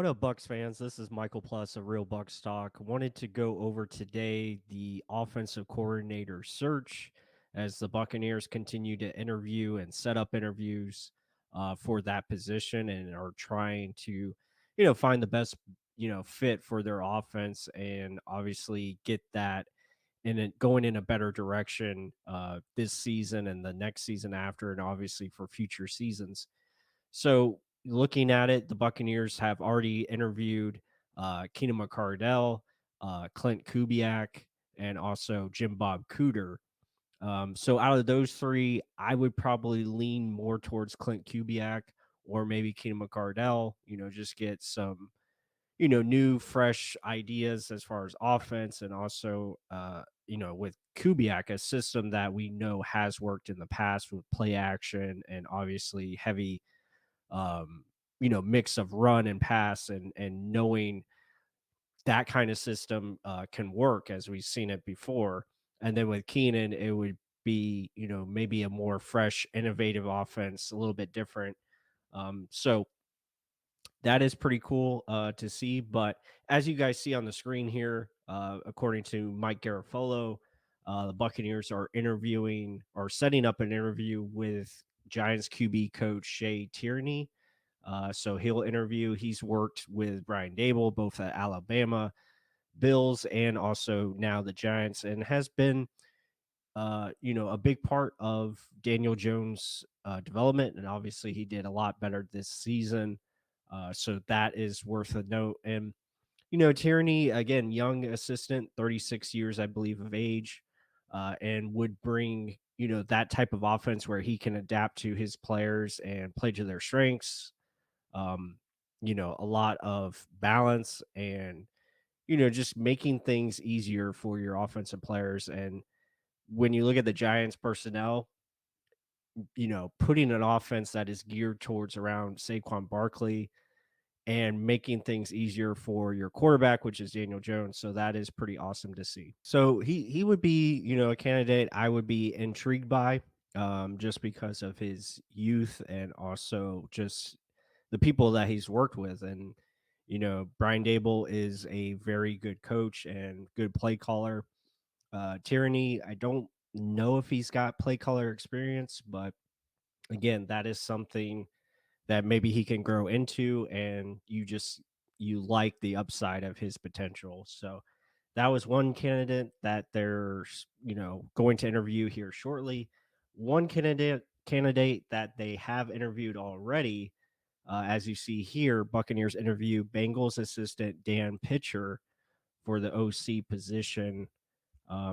What up, Bucks fans? This is Michael Plus of Real Bucks Talk. Wanted to go over today the offensive coordinator search as the Buccaneers continue to interview and set up interviews for that position and are trying to, find the best, fit for their offense and obviously get that and it going in a better direction this season and the next season after, and obviously for future seasons. So looking at it, the Buccaneers have already interviewed Keenan McCardell, Clint Kubiak, and also Jim Bob Cooter. So out of those three, I would probably lean more towards Clint Kubiak or maybe Keenan McCardell. Just get some new fresh ideas as far as offense, and also with Kubiak, a system that we know has worked in the past with play action and obviously heavy um, mix of run and pass, and knowing that kind of system can work as we've seen it before. And then with Keenan, it would be, maybe a more fresh, innovative offense, a little bit different. So that is pretty cool to see. But as you guys see on the screen here, according to Mike Garafolo, the Buccaneers are interviewing or setting up an interview with Giants QB coach Shea Tierney. So he'll interview. He's worked with Brian Dable both at Alabama, Bills, and also now the Giants, and has been, a big part of Daniel Jones' development. And obviously, he did a lot better this season. So that is worth a note. And Tierney, again, young assistant, 36 years, I believe, of age, and would bring that type of offense where he can adapt to his players and play to their strengths. um, a lot of balance and, just making things easier for your offensive players. And when you look at the Giants personnel, putting an offense that is geared towards around Saquon Barkley and making things easier for your quarterback, which is Daniel Jones. So that is pretty awesome to see. So he would be, a candidate I would be intrigued by, just because of his youth and also just the people that he's worked with. And, Brian Dable is a very good coach and good play caller. Tyranny, I don't know if he's got play caller experience, but again, that is something that maybe he can grow into, and you like the upside of his potential. So that was one candidate that they're going to interview here shortly. One candidate that they have interviewed already, as you see here, Buccaneers interview Bengals assistant Dan Pitcher for the OC position.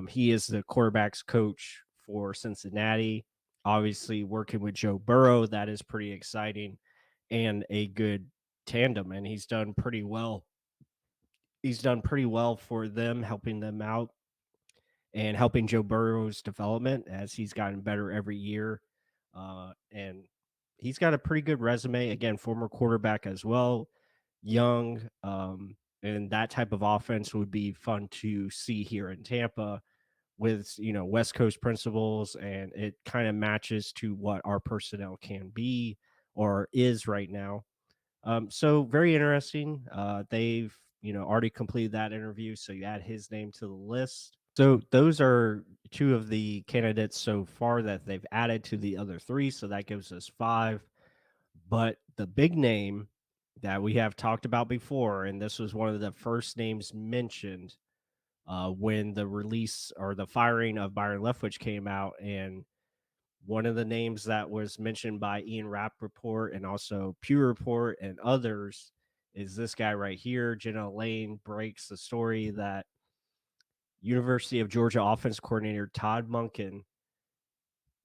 He is the quarterback's coach for Cincinnati. Obviously, working with Joe Burrow, that is pretty exciting and a good tandem. And he's done pretty well. He's done pretty well for them, helping them out and helping Joe Burrow's development as he's gotten better every year. And he's got a pretty good resume. Again, former quarterback as well, young. And that type of offense would be fun to see here in Tampa with West Coast principles, and it kind of matches to what our personnel can be or is right now. So very interesting. They've already completed that interview, so you add his name to the list. So those are two of the candidates so far that they've added to the other three. So that gives us five. But the big name that we have talked about before, and this was one of the first names mentioned when the release or the firing of Byron Leftwich came out. And one of the names that was mentioned by Ian Rappaport and also Pew Report and others is this guy right here. Jenna Lane breaks the story that University of Georgia offense coordinator Todd Monken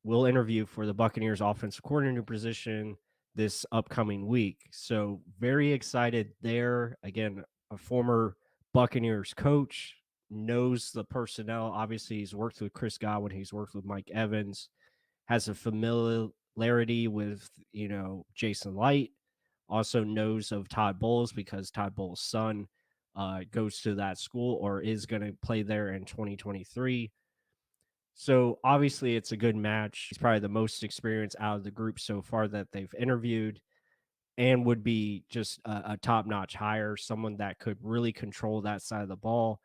will interview for the Buccaneers offensive coordinator position this upcoming week. So very excited there. Again, a former Buccaneers coach, knows the personnel. Obviously, he's worked with Chris Godwin. He's worked with Mike Evans, has a familiarity with, Jason Light, also knows of Todd Bowles because Todd Bowles' son goes to that school or is going to play there in 2023. So obviously, it's a good match. He's probably the most experienced out of the group so far that they've interviewed. and would be just a top notch hire, someone that could really control that side of the ball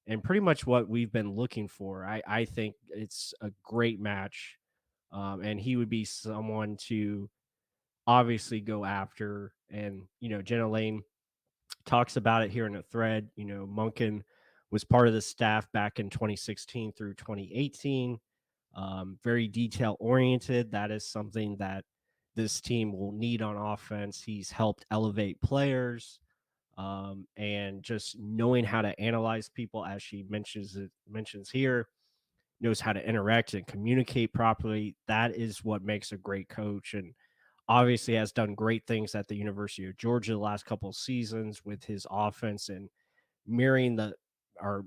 and pretty much what we've been looking for. I think it's a great match, and he would be someone to obviously go after. And Jenna Lane talks about it here in a thread. Monken was part of the staff back in 2016 through 2018. Very detail oriented. That is something that this team will need on offense. He's helped elevate players, and just knowing how to analyze people, as she mentions here, knows how to interact and communicate properly. That is what makes a great coach, and obviously has done great things at the University of Georgia the last couple of seasons with his offense and mirroring the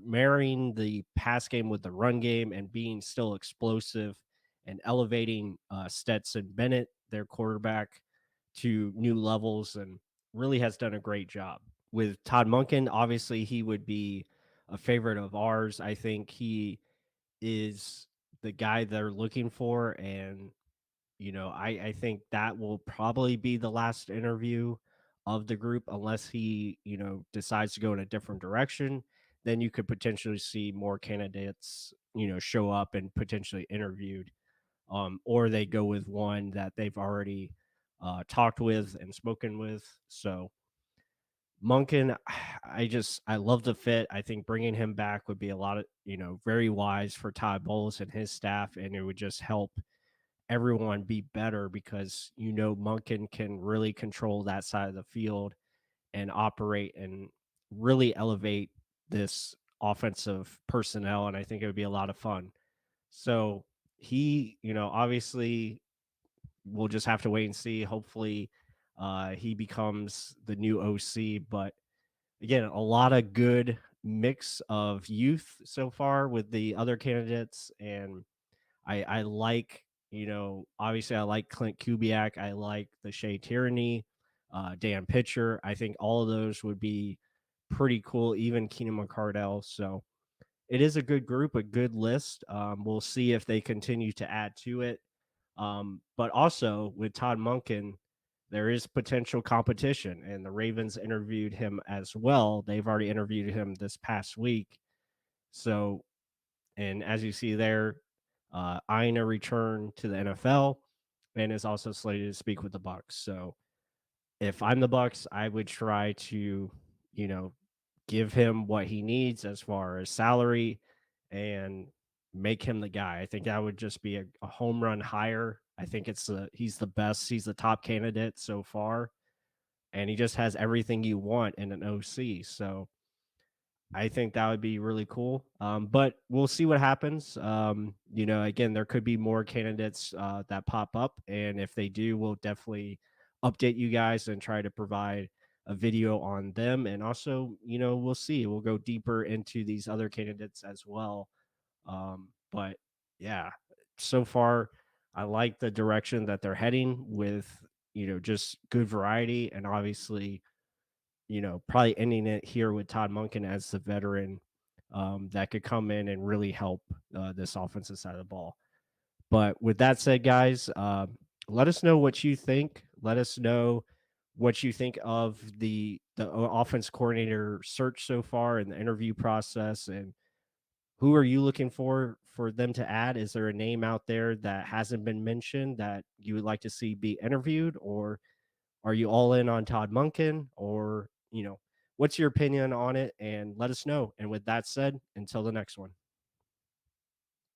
marrying the pass game with the run game and being still explosive and elevating Stetson Bennett, their quarterback, to new levels, and really has done a great job. With Todd Monken, obviously he would be a favorite of ours. I think he is the guy they're looking for, and I think that will probably be the last interview of the group unless he, decides to go in a different direction. Then you could potentially see more candidates, show up and potentially interviewed. Or they go with one that they've already talked with and spoken with. So Monken, I love the fit. I think bringing him back would be a lot of, very wise for Todd Bowles and his staff, and it would just help everyone be better because Monken can really control that side of the field and operate and really elevate this offensive personnel, and I think it would be a lot of fun. So he, obviously we'll just have to wait and see. Hopefully he becomes the new OC, but again, a lot of good mix of youth so far with the other candidates, and I like, obviously I like Clint Kubiak. I like the Shea Tierney, Dan Pitcher. I think all of those would be pretty cool, even Keenan McCardell. So it is a good group, a good list. We'll see if they continue to add to it. But also with Todd Monken, there is potential competition, and the Ravens interviewed him as well. They've already interviewed him this past week. So, and as you see there, eyeing a return to the NFL, and is also slated to speak with the Bucs. So if I'm the Bucs, I would try to, you know, give him what he needs as far as salary and make him the guy. I think that would just be a home run hire. I think he's the best. He's the top candidate so far, and he just has everything you want in an OC. So I think that would be really cool. But we'll see what happens. Again, there could be more candidates that pop up. And if they do, we'll definitely update you guys and try to provide a video on them. And also, we'll see. We'll go deeper into these other candidates as well. But yeah, so far, I like the direction that they're heading with, just good variety and obviously probably ending it here with Todd Monken as the veteran that could come in and really help this offensive side of the ball. But with that said, guys, let us know what you think. Let us know what you think of the offense coordinator search so far and the interview process, and who are you looking for them to add? Is there a name out there that hasn't been mentioned that you would like to see be interviewed, or are you all in on Todd Monken, or, what's your opinion on it? And let us know. And with that said, until the next one.